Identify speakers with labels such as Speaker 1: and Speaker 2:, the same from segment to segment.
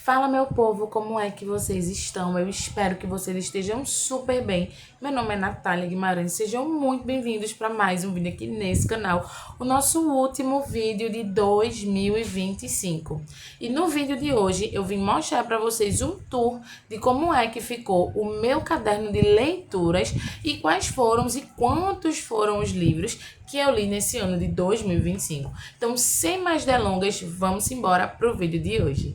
Speaker 1: Fala, meu povo, como é que vocês estão? Eu espero que vocês estejam super bem. Meu nome é Natália Guimarães, sejam muito bem-vindos para mais um vídeo aqui nesse canal, o nosso último vídeo de 2025. E no vídeo de hoje eu vim mostrar para vocês um tour de como é que ficou o meu caderno de leituras e quais foram e quantos foram os livros que eu li nesse ano de 2025. Então, sem mais delongas, vamos embora para o vídeo de hoje.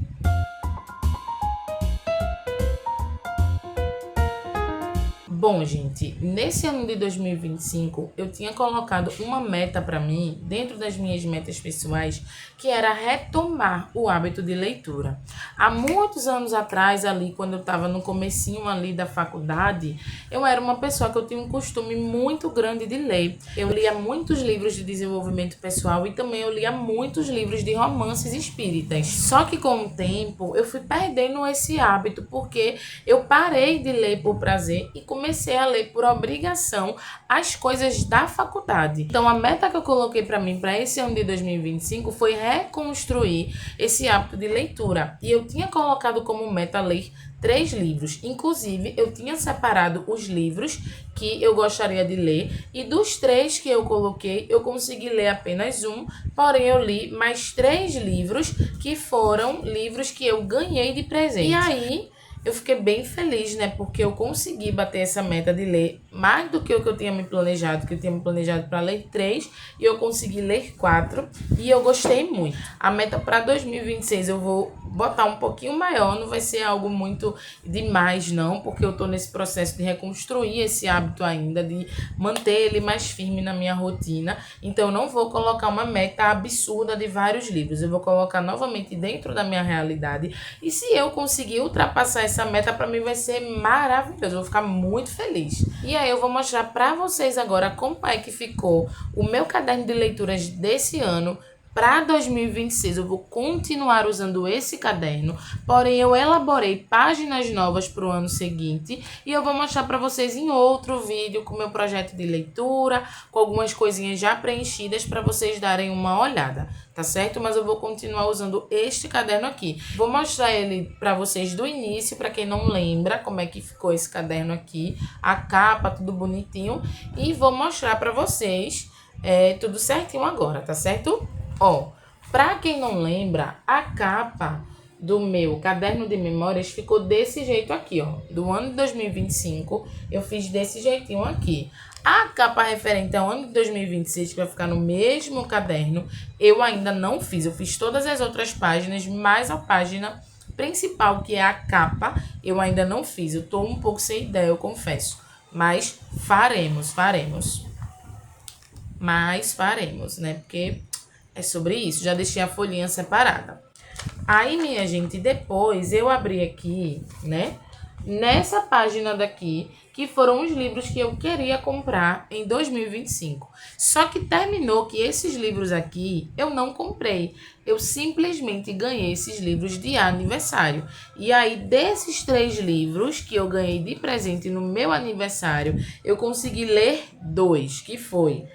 Speaker 1: Bom, gente, nesse ano de 2025, eu tinha colocado uma meta para mim, dentro das minhas metas pessoais, que era retomar o hábito de leitura. Há muitos anos atrás, ali, quando eu estava no comecinho ali da faculdade, eu era uma pessoa que eu tinha um costume muito grande de ler. Eu lia muitos livros de desenvolvimento pessoal e também eu lia muitos livros de romances espíritas. Só que com o tempo, eu fui perdendo esse hábito, porque eu parei de ler por prazer e comecei a ler por obrigação as coisas da faculdade. Então, a meta que eu coloquei para mim para esse ano de 2025 foi reconstruir esse hábito de leitura. E eu tinha colocado como meta ler 3 livros. Inclusive, eu tinha separado os livros que eu gostaria de ler, e dos 3 que eu coloquei, eu consegui ler apenas um, porém eu li mais 3 livros que foram livros que eu ganhei de presente. E aí eu fiquei bem feliz, né? Porque eu consegui bater essa meta de ler mais do que o que eu tinha me planejado, que eu tinha me planejado para ler 3, e eu consegui ler 4, e eu gostei muito. A meta para 2026 eu vou botar um pouquinho maior, não vai ser algo muito demais não, porque eu tô nesse processo de reconstruir esse hábito ainda, de manter ele mais firme na minha rotina. Então eu não vou colocar uma meta absurda de vários livros, eu vou colocar novamente dentro da minha realidade, e se eu conseguir ultrapassar essa meta, para mim vai ser maravilhoso, eu vou ficar muito feliz. E aí eu vou mostrar para vocês agora como é que ficou o meu caderno de leituras desse ano. Para 2026 eu vou continuar usando esse caderno, porém eu elaborei páginas novas para o ano seguinte e eu vou mostrar para vocês em outro vídeo com o meu projeto de leitura, com algumas coisinhas já preenchidas para vocês darem uma olhada, tá certo? Mas eu vou continuar usando este caderno aqui. Vou mostrar ele para vocês do início, para quem não lembra como é que ficou esse caderno aqui, a capa, tudo bonitinho, e vou mostrar para vocês tudo certinho agora, tá certo? Ó, pra quem não lembra, a capa do meu caderno de memórias ficou desse jeito aqui, ó. Do ano de 2025, eu fiz desse jeitinho aqui. A capa referente ao ano de 2026, que vai ficar no mesmo caderno, eu ainda não fiz. Eu fiz todas as outras páginas, mas a página principal, que é a capa, eu ainda não fiz. Eu tô um pouco sem ideia, eu confesso. Mas faremos. Mas faremos, né? Porque é sobre isso, já deixei a folhinha separada. Aí, minha gente, depois eu abri aqui, né, nessa página daqui, que foram os livros que eu queria comprar em 2025. Só que terminou que esses livros aqui eu não comprei. Eu simplesmente ganhei esses livros de aniversário. E aí, desses 3 livros que eu ganhei de presente no meu aniversário, eu consegui ler 2, que foi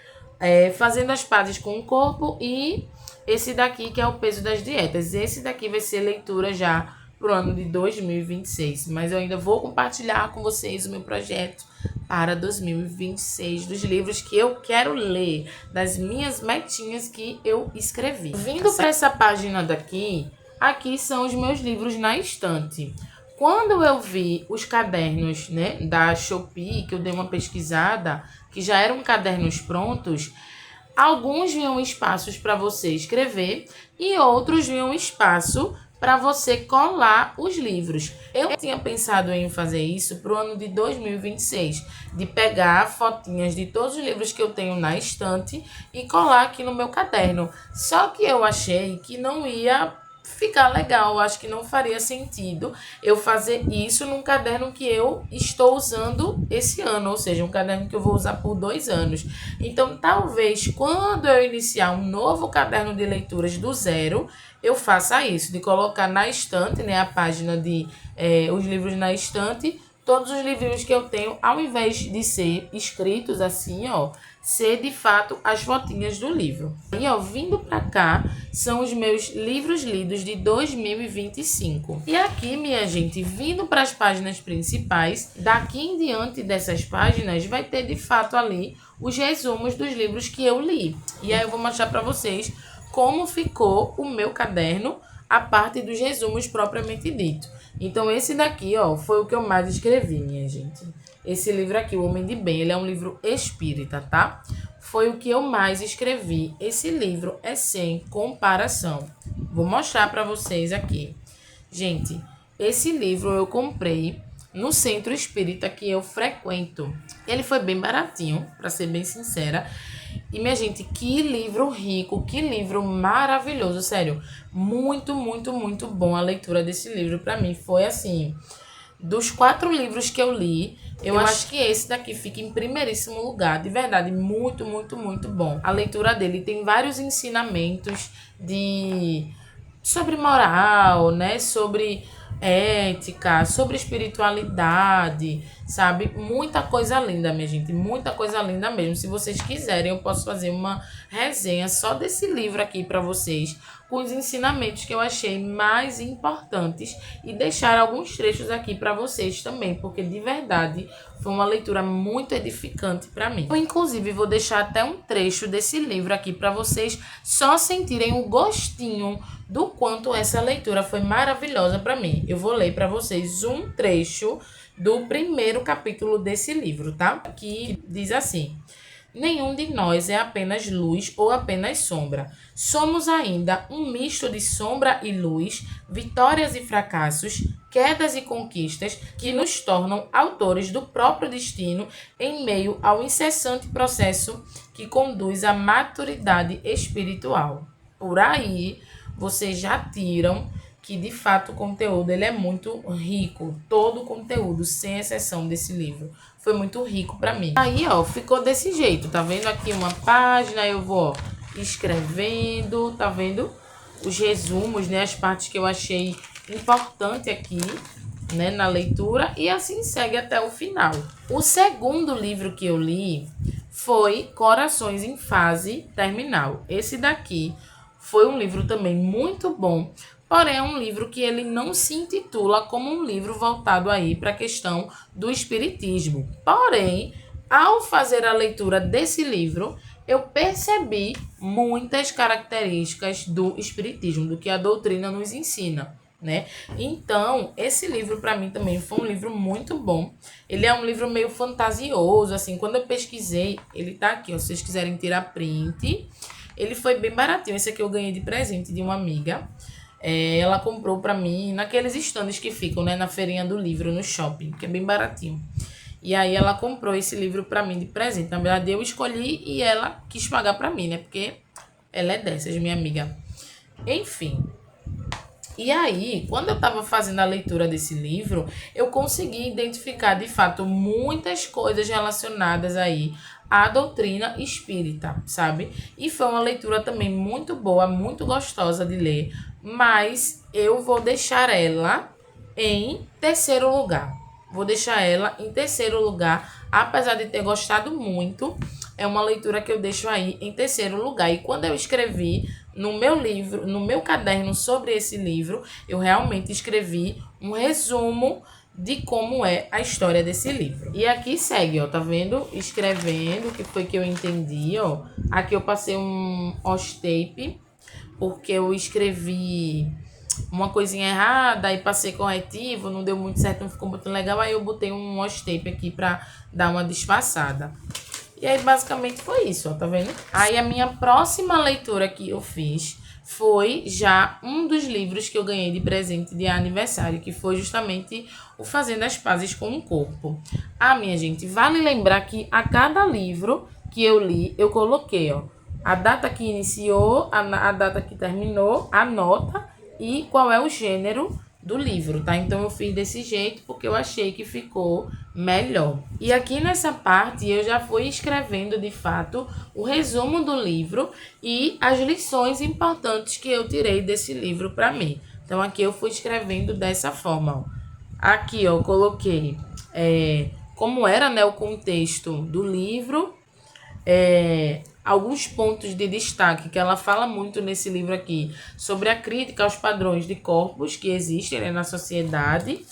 Speaker 1: Fazendo as Pazes com o Corpo, e esse daqui que é o Peso das Dietas. Esse daqui vai ser leitura já pro ano de 2026, mas eu ainda vou compartilhar com vocês o meu projeto para 2026, dos livros que eu quero ler, das minhas metinhas que eu escrevi. Vindo para essa página daqui, aqui são os meus livros na estante. Quando eu vi os cadernos, né, da Shopee, que eu dei uma pesquisada, que já eram cadernos prontos, alguns vinham espaços para você escrever e outros vinham espaço para você colar os livros. Eu tinha pensado em fazer isso para o ano de 2026, de pegar fotinhas de todos os livros que eu tenho na estante e colar aqui no meu caderno. Só que eu achei que não ia ficar legal, eu acho que não faria sentido eu fazer isso num caderno que eu estou usando esse ano, ou seja, um caderno que eu vou usar por 2 anos. Então, talvez quando eu iniciar um novo caderno de leituras do zero, eu faça isso, de colocar na estante, né, a página de os livros na estante, todos os livrinhos que eu tenho, ao invés de ser escritos assim, ó, ser de fato as fotinhas do livro. E ó, vindo pra cá, são os meus livros lidos de 2025. E aqui, minha gente, vindo para as páginas principais, daqui em diante dessas páginas, vai ter de fato ali os resumos dos livros que eu li. E aí eu vou mostrar pra vocês como ficou o meu caderno, a parte dos resumos propriamente dito. Então, esse daqui, ó, foi o que eu mais escrevi, minha gente. Esse livro aqui, O Homem de Bem, ele é um livro espírita, tá? Foi o que eu mais escrevi. Esse livro é sem comparação. Vou mostrar pra vocês aqui. Gente, esse livro eu comprei no centro espírita que eu frequento. Ele foi bem baratinho, pra ser bem sincera. E, minha gente, que livro rico, que livro maravilhoso, sério. Muito, muito, muito bom a leitura desse livro pra mim. Foi assim, dos 4 livros que eu li, eu acho que esse daqui fica em primeiríssimo lugar. De verdade, muito, muito, muito bom. A leitura dele tem vários ensinamentos sobre moral, né? Sobre ética, sobre espiritualidade, sabe? Muita coisa linda, minha gente, muita coisa linda mesmo. Se vocês quiserem, eu posso fazer uma resenha só desse livro aqui para vocês, com os ensinamentos que eu achei mais importantes e deixar alguns trechos aqui para vocês também, porque de verdade foi uma leitura muito edificante para mim. Eu, inclusive, vou deixar até um trecho desse livro aqui para vocês só sentirem o gostinho do quanto essa leitura foi maravilhosa para mim. Eu vou ler para vocês um trecho do primeiro capítulo desse livro, tá? Que diz assim: nenhum de nós é apenas luz ou apenas sombra. Somos ainda um misto de sombra e luz, vitórias e fracassos, quedas e conquistas que nos tornam autores do próprio destino em meio ao incessante processo que conduz à maturidade espiritual. Por aí, vocês já tiram que de fato o conteúdo ele é muito rico. Todo o conteúdo, sem exceção desse livro, foi muito rico para mim. Aí, ó, ficou desse jeito, tá vendo aqui uma página, eu vou, ó, escrevendo, tá vendo? Os resumos, né, as partes que eu achei importante aqui, né, na leitura, e assim segue até o final. O segundo livro que eu li foi Corações em Fase Terminal. Esse daqui foi um livro também muito bom, porém é um livro que ele não se intitula como um livro voltado aí para a questão do espiritismo. Porém, ao fazer a leitura desse livro, eu percebi muitas características do espiritismo, do que a doutrina nos ensina, né? Então, esse livro para mim também foi um livro muito bom. Ele é um livro meio fantasioso, assim, quando eu pesquisei, ele tá aqui, ó, se vocês quiserem tirar print. Ele foi bem baratinho. Esse aqui eu ganhei de presente de uma amiga. Ela comprou pra mim naqueles estandes que ficam, né, na feirinha do livro, no shopping, que é bem baratinho. E aí ela comprou esse livro pra mim de presente. Na verdade, eu escolhi e ela quis pagar pra mim, né? Porque ela é dessas, minha amiga. Enfim. E aí, quando eu tava fazendo a leitura desse livro, eu consegui identificar, de fato, muitas coisas relacionadas aí à doutrina espírita, sabe? E foi uma leitura também muito boa, muito gostosa de ler, mas eu vou deixar ela em terceiro lugar. Vou deixar ela em terceiro lugar, apesar de ter gostado muito, é uma leitura que eu deixo aí em terceiro lugar. E quando eu escrevi no meu livro, no meu caderno sobre esse livro, eu realmente escrevi um resumo de como é a história desse livro. E aqui segue, ó, tá vendo? Escrevendo o que foi que eu entendi, ó. Aqui eu passei um washi-tape, porque eu escrevi uma coisinha errada, aí passei corretivo, não deu muito certo, não ficou muito legal, aí eu botei um washi-tape aqui pra dar uma disfarçada. E aí basicamente foi isso, ó, tá vendo? Aí a minha próxima leitura que eu fiz foi já um dos livros que eu ganhei de presente de aniversário, que foi justamente o Fazendo as Pazes com o Corpo. Ah, minha gente, vale lembrar que a cada livro que eu li, eu coloquei, ó, a data que iniciou, a data que terminou, a nota e qual é o gênero do livro, tá? Então eu fiz desse jeito porque eu achei que ficou melhor. E aqui nessa parte eu já fui escrevendo de fato o resumo do livro e as lições importantes que eu tirei desse livro para mim. Então aqui eu fui escrevendo dessa forma, ó. Aqui, ó, eu coloquei como era, né, o contexto do livro, alguns pontos de destaque que ela fala muito nesse livro aqui, sobre a crítica aos padrões de corpos que existem, né, na sociedade.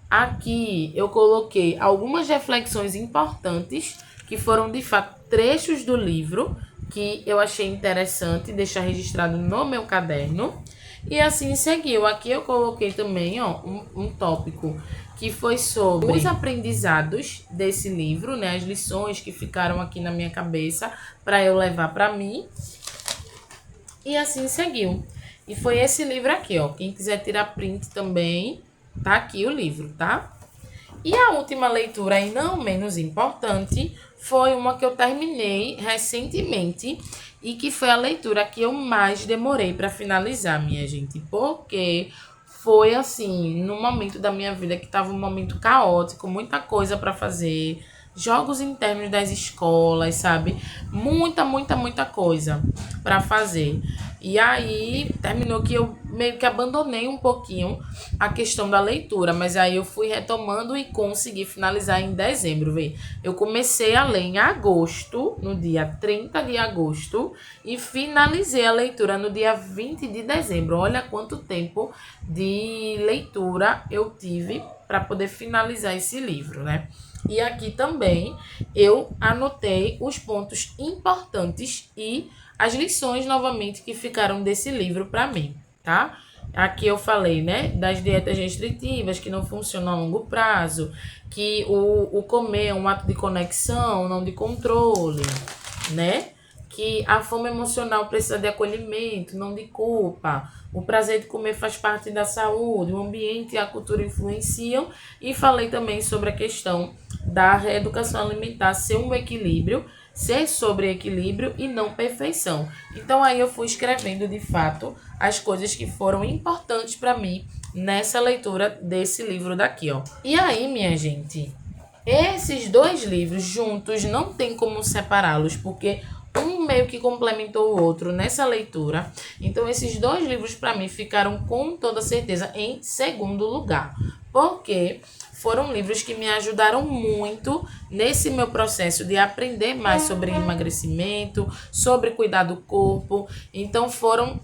Speaker 1: Aqui eu coloquei algumas reflexões importantes que foram de fato trechos do livro que eu achei interessante deixar registrado no meu caderno. E assim seguiu. Aqui eu coloquei também, ó, um tópico que foi sobre os aprendizados desse livro, né? As lições que ficaram aqui na minha cabeça para eu levar para mim. E assim seguiu. E foi esse livro aqui, ó. Quem quiser tirar print também, tá aqui o livro, tá? E a última leitura, e não menos importante, foi uma que eu terminei recentemente e que foi a leitura que eu mais demorei para finalizar, minha gente, porque foi assim, no momento da minha vida que estava um momento caótico, muita coisa para fazer, jogos internos das escolas, sabe? Muita coisa para fazer. E aí terminou que eu meio que abandonei um pouquinho a questão da leitura, mas aí eu fui retomando e consegui finalizar em dezembro, vê. Eu comecei a ler em agosto, no dia 30 de agosto, e finalizei a leitura no dia 20 de dezembro. Olha quanto tempo de leitura eu tive para poder finalizar esse livro, né? E aqui também eu anotei os pontos importantes e as lições novamente que ficaram desse livro para mim, tá? Aqui eu falei, né, das dietas restritivas que não funcionam a longo prazo, que o comer é um ato de conexão, não de controle, né? Que a fome emocional precisa de acolhimento, não de culpa. O prazer de comer faz parte da saúde, o ambiente e a cultura influenciam. E falei também sobre a questão da reeducação alimentar ser um equilíbrio, ser sobre equilíbrio e não perfeição. Então aí eu fui escrevendo de fato as coisas que foram importantes para mim nessa leitura desse livro daqui, ó. E aí, minha gente, esses dois livros juntos não tem como separá-los, porque um meio que complementou o outro nessa leitura. Então, esses dois livros, para mim, ficaram com toda certeza em segundo lugar. Porque foram livros que me ajudaram muito nesse meu processo de aprender mais sobre emagrecimento, sobre cuidar do corpo. Então, foram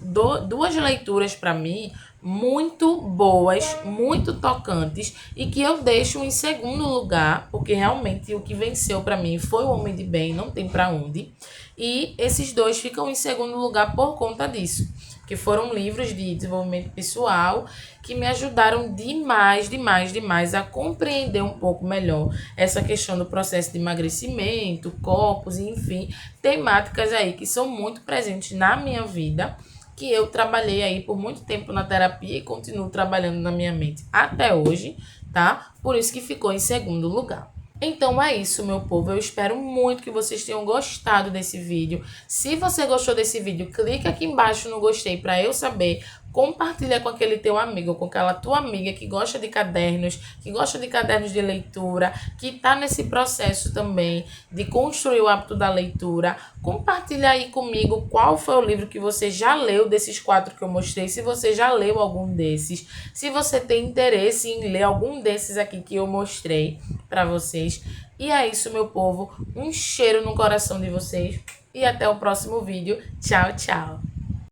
Speaker 1: duas leituras para mim muito boas, muito tocantes e que eu deixo em segundo lugar, porque realmente o que venceu para mim foi o Homem de Bem, não tem para onde. E esses dois ficam em segundo lugar por conta disso, que foram livros de desenvolvimento pessoal que me ajudaram demais a compreender um pouco melhor essa questão do processo de emagrecimento, corpos, enfim, temáticas aí que são muito presentes na minha vida, que eu trabalhei aí por muito tempo na terapia e continuo trabalhando na minha mente até hoje, tá? Por isso que ficou em segundo lugar. Então é isso, meu povo. Eu espero muito que vocês tenham gostado desse vídeo. Se você gostou desse vídeo, clica aqui embaixo no gostei para eu saber. Compartilha com aquele teu amigo, com aquela tua amiga que gosta de cadernos de leitura, que tá nesse processo também de construir o hábito da leitura. Compartilha aí comigo qual foi o livro que você já leu desses 4 que eu mostrei, se você já leu algum desses, se você tem interesse em ler algum desses aqui que eu mostrei para vocês. E é isso, meu povo. Um cheiro no coração de vocês e até o próximo vídeo. Tchau, tchau.